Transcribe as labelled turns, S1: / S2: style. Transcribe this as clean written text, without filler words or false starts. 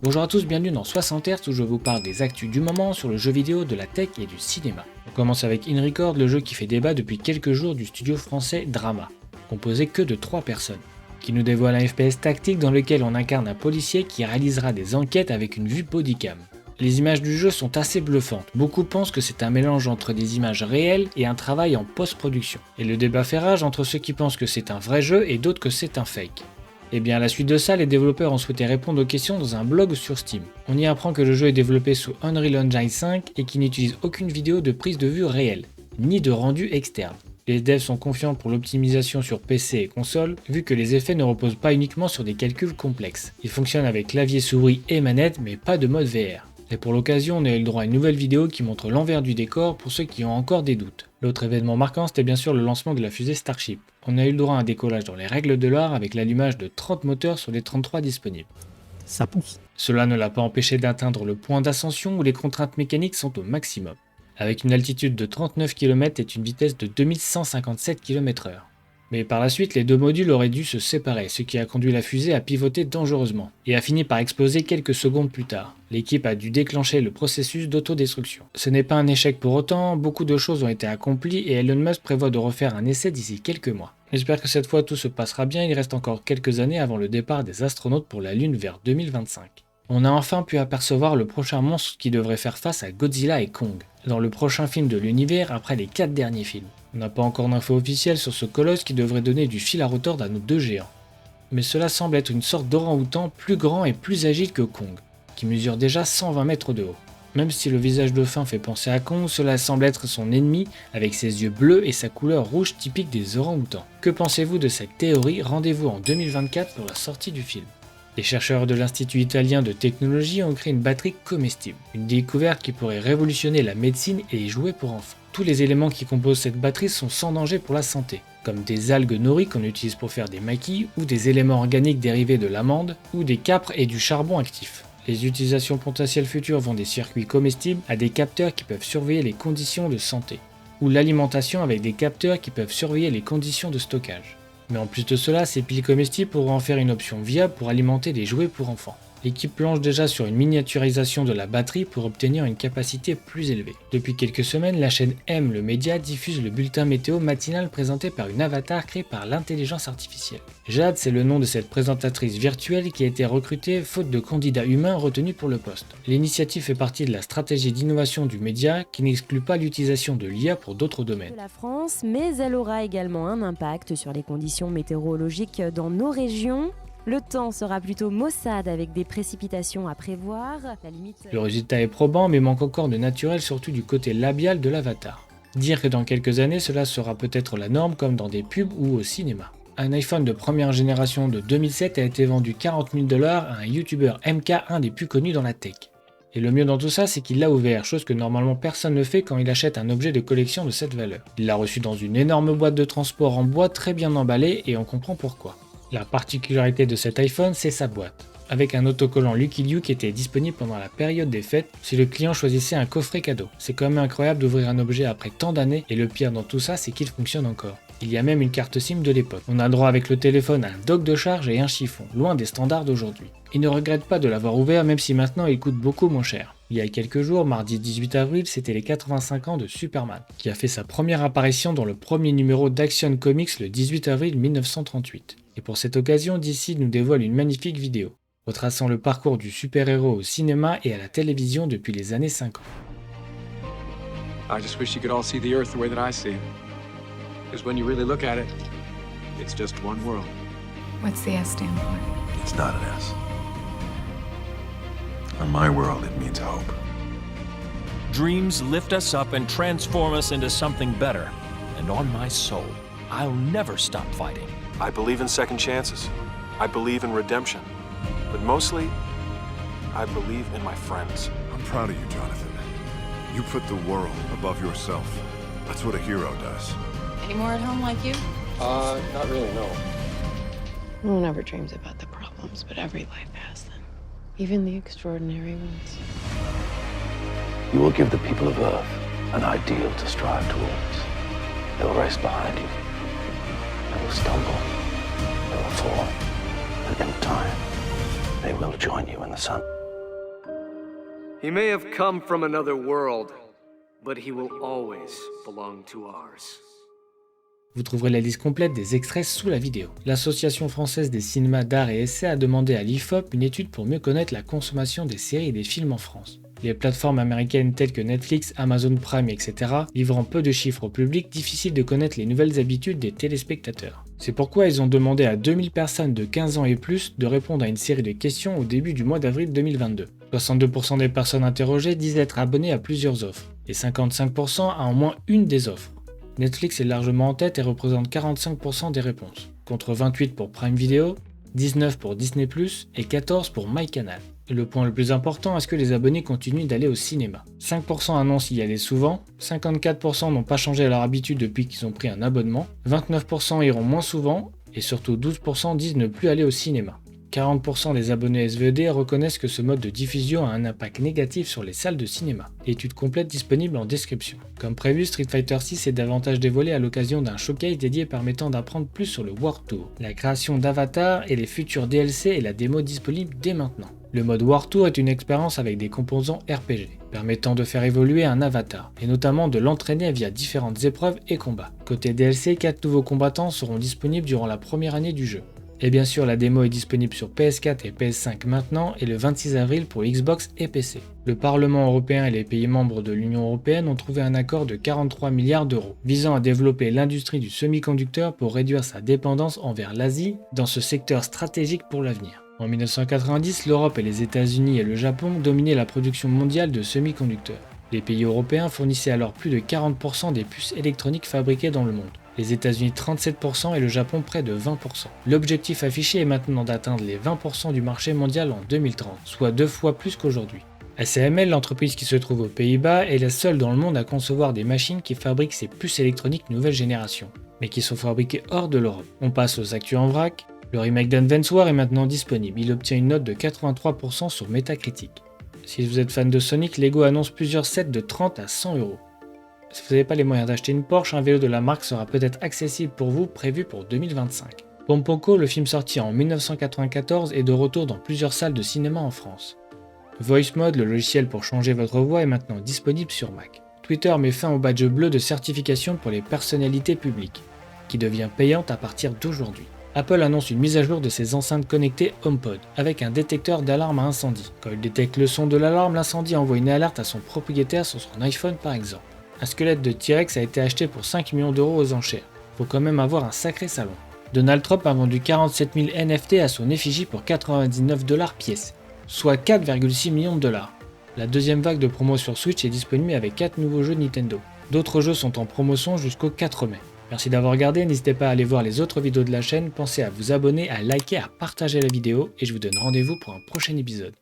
S1: Bonjour à tous, bienvenue dans 60 Hz où je vous parle des actus du moment sur le jeu vidéo, de la tech et du cinéma. On commence avec In Record, le jeu qui fait débat depuis quelques jours du studio français Drama, composé que de 3 personnes, qui nous dévoile un FPS tactique dans lequel on incarne un policier qui réalisera des enquêtes avec une vue bodycam. Les images du jeu sont assez bluffantes, beaucoup pensent que c'est un mélange entre des images réelles et un travail en post-production. Et le débat fait rage entre ceux qui pensent que c'est un vrai jeu et d'autres que c'est un fake. Et bien à la suite de ça, les développeurs ont souhaité répondre aux questions dans un blog sur Steam. On y apprend que le jeu est développé sous Unreal Engine 5 et qu'il n'utilise aucune vidéo de prise de vue réelle, ni de rendu externe. Les devs sont confiants pour l'optimisation sur PC et console, vu que les effets ne reposent pas uniquement sur des calculs complexes. Ils fonctionnent avec clavier, souris et manette, mais pas de mode VR. Et pour l'occasion, on a eu le droit à une nouvelle vidéo qui montre l'envers du décor pour ceux qui ont encore des doutes. L'autre événement marquant, c'était bien sûr le lancement de la fusée Starship. On a eu le droit à un décollage dans les règles de l'art avec l'allumage de 30 moteurs sur les 33 disponibles.
S2: Ça pousse.
S1: Cela ne l'a pas empêché d'atteindre le point d'ascension où les contraintes mécaniques sont au maximum, avec une altitude de 39 km et une vitesse de 2157 km/h. Mais par la suite, les deux modules auraient dû se séparer, ce qui a conduit la fusée à pivoter dangereusement, et a fini par exploser quelques secondes plus tard. L'équipe a dû déclencher le processus d'autodestruction. Ce n'est pas un échec pour autant, beaucoup de choses ont été accomplies et Elon Musk prévoit de refaire un essai d'ici quelques mois. J'espère que cette fois tout se passera bien, il reste encore quelques années avant le départ des astronautes pour la Lune vers 2025. On a enfin pu apercevoir le prochain monstre qui devrait faire face à Godzilla et Kong, dans le prochain film de l'univers après les 4 derniers films. On n'a pas encore d'infos officielles sur ce colosse qui devrait donner du fil à retordre à nos deux géants. Mais cela semble être une sorte d'orang-outan plus grand et plus agile que Kong, qui mesure déjà 120 mètres de haut. Même si le visage de fin fait penser à Kong, cela semble être son ennemi avec ses yeux bleus et sa couleur rouge typique des orang-outans. Que pensez-vous de cette théorie? Rendez-vous en 2024 pour la sortie du film. Les chercheurs de l'Institut italien de technologie ont créé une batterie comestible, une découverte qui pourrait révolutionner la médecine et les jouets pour enfants. Tous les éléments qui composent cette batterie sont sans danger pour la santé, comme des algues nourries qu'on utilise pour faire des maquis, ou des éléments organiques dérivés de l'amande, ou des câpres et du charbon actif. Les utilisations potentielles futures vont des circuits comestibles à des capteurs qui peuvent surveiller les conditions de santé, ou l'alimentation avec des capteurs qui peuvent surveiller les conditions de stockage. Mais en plus de cela, ces piles comestibles pourront en faire une option viable pour alimenter des jouets pour enfants. L'équipe planche déjà sur une miniaturisation de la batterie pour obtenir une capacité plus élevée. Depuis quelques semaines, la chaîne M, le média, diffuse le bulletin météo matinal présenté par une avatar créée par l'intelligence artificielle. Jade, c'est le nom de cette présentatrice virtuelle qui a été recrutée faute de candidats humains retenus pour le poste. L'initiative fait partie de la stratégie d'innovation du média qui n'exclut pas l'utilisation de l'IA pour d'autres domaines.
S3: De la France, mais elle aura également un impact sur les conditions météorologiques dans nos régions. Le temps sera plutôt maussade avec des précipitations à prévoir.
S1: Le résultat est probant mais manque encore de naturel surtout du côté labial de l'avatar. Dire que dans quelques années cela sera peut-être la norme comme dans des pubs ou au cinéma. Un iPhone de première génération de 2007 a été vendu 40 000 $ à un youtubeur MK, un des plus connus dans la tech. Et le mieux dans tout ça, c'est qu'il l'a ouvert, chose que normalement personne ne fait quand il achète un objet de collection de cette valeur. Il l'a reçu dans une énorme boîte de transport en bois très bien emballée et on comprend pourquoi. La particularité de cet iPhone, c'est sa boîte, avec un autocollant Lucky Luke qui était disponible pendant la période des fêtes si le client choisissait un coffret cadeau. C'est quand même incroyable d'ouvrir un objet après tant d'années et le pire dans tout ça, c'est qu'il fonctionne encore. Il y a même une carte SIM de l'époque. On a droit avec le téléphone à un dock de charge et un chiffon, loin des standards d'aujourd'hui. Il ne regrette pas de l'avoir ouvert même si maintenant il coûte beaucoup moins cher. Il y a quelques jours, mardi 18 avril, c'était les 85 ans de Superman, qui a fait sa première apparition dans le premier numéro d'Action Comics le 18 avril 1938. Et pour cette occasion, DC nous dévoile une magnifique vidéo, retraçant le parcours du super-héros au cinéma et à la télévision depuis les années 50.
S4: I just wish you could all see the Earth the way that I see it. Because when you really look at it, it's just one world.
S5: What's the S stand for?
S6: It's not an S. On my world, it means hope.
S7: Dreams lift us up and transform us into something better. And on my soul, I'll never stop fighting.
S8: I believe in second chances. I believe in redemption. But mostly, I believe in my friends.
S6: I'm proud of you, Jonathan. You put the world above yourself. That's what a hero does.
S5: Any more at home like you?
S4: Not really, no.
S9: No one ever dreams about the problems, but every life has them. Even the extraordinary ones.
S10: You will give the people of Earth an ideal to strive towards. They'll race behind you. They will stumble. They will fall. And in time, they will join you in the sun.
S2: He may have come from another world, but he will always belong to ours.
S1: Vous trouverez la liste complète des extraits sous la vidéo. L'Association française des cinémas d'art et essai a demandé à l'IFOP une étude pour mieux connaître la consommation des séries et des films en France. Les plateformes américaines telles que Netflix, Amazon Prime, etc. livrant peu de chiffres au public, difficile de connaître les nouvelles habitudes des téléspectateurs. C'est pourquoi ils ont demandé à 2000 personnes de 15 ans et plus de répondre à une série de questions au début du mois d'avril 2022. 62% des personnes interrogées disent être abonnées à plusieurs offres, et 55% à au moins une des offres. Netflix est largement en tête et représente 45% des réponses, contre 28 pour Prime Video, 19 pour Disney+, et 14 pour MyCanal. Et le point le plus important, est-ce que les abonnés continuent d'aller au cinéma? 5% annoncent y aller souvent, 54% n'ont pas changé leur habitude depuis qu'ils ont pris un abonnement, 29% iront moins souvent, et surtout 12% disent ne plus aller au cinéma. 40% des abonnés SVOD reconnaissent que ce mode de diffusion a un impact négatif sur les salles de cinéma. Étude complète disponible en description. Comme prévu, Street Fighter 6 est davantage dévoilé à l'occasion d'un showcase dédié permettant d'apprendre plus sur le War Tour, la création d'Avatar et les futurs DLC et la démo disponible dès maintenant. Le mode War Tour est une expérience avec des composants RPG, permettant de faire évoluer un avatar, et notamment de l'entraîner via différentes épreuves et combats. Côté DLC, 4 nouveaux combattants seront disponibles durant la première année du jeu. Et bien sûr, la démo est disponible sur PS4 et PS5 maintenant et le 26 avril pour Xbox et PC. Le Parlement européen et les pays membres de l'Union européenne ont trouvé un accord de 43 milliards d'euros, visant à développer l'industrie du semi-conducteur pour réduire sa dépendance envers l'Asie dans ce secteur stratégique pour l'avenir. En 1990, l'Europe et les États-Unis et le Japon dominaient la production mondiale de semi-conducteurs. Les pays européens fournissaient alors plus de 40% des puces électroniques fabriquées dans le monde. Les États-Unis 37% et le Japon près de 20%. L'objectif affiché est maintenant d'atteindre les 20% du marché mondial en 2030, soit 2 fois plus qu'aujourd'hui. ASML, l'entreprise qui se trouve aux Pays-Bas, est la seule dans le monde à concevoir des machines qui fabriquent ces puces électroniques nouvelle génération, mais qui sont fabriquées hors de l'Europe. On passe aux actus en vrac. Le remake d'Advance Wars est maintenant disponible, il obtient une note de 83% sur Metacritic. Si vous êtes fan de Sonic, Lego annonce plusieurs sets de 30 à 100 €. Si vous n'avez pas les moyens d'acheter une Porsche, un vélo de la marque sera peut-être accessible pour vous, prévu pour 2025. Pompoko, le film sorti en 1994, est de retour dans plusieurs salles de cinéma en France. Voice Mode, le logiciel pour changer votre voix, est maintenant disponible sur Mac. Twitter met fin au badge bleu de certification pour les personnalités publiques, qui devient payante à partir d'aujourd'hui. Apple annonce une mise à jour de ses enceintes connectées HomePod, avec un détecteur d'alarme à incendie. Quand il détecte le son de l'alarme, l'incendie envoie une alerte à son propriétaire sur son iPhone par exemple. Un squelette de T-Rex a été acheté pour 5 millions d'euros aux enchères. Faut quand même avoir un sacré salon. Donald Trump a vendu 47 000 NFT à son effigie pour 99 $ pièce, soit 4,6 millions de dollars. La deuxième vague de promo sur Switch est disponible avec 4 nouveaux jeux Nintendo. D'autres jeux sont en promotion jusqu'au 4 mai. Merci d'avoir regardé, n'hésitez pas à aller voir les autres vidéos de la chaîne, pensez à vous abonner, à liker, à partager la vidéo et je vous donne rendez-vous pour un prochain épisode.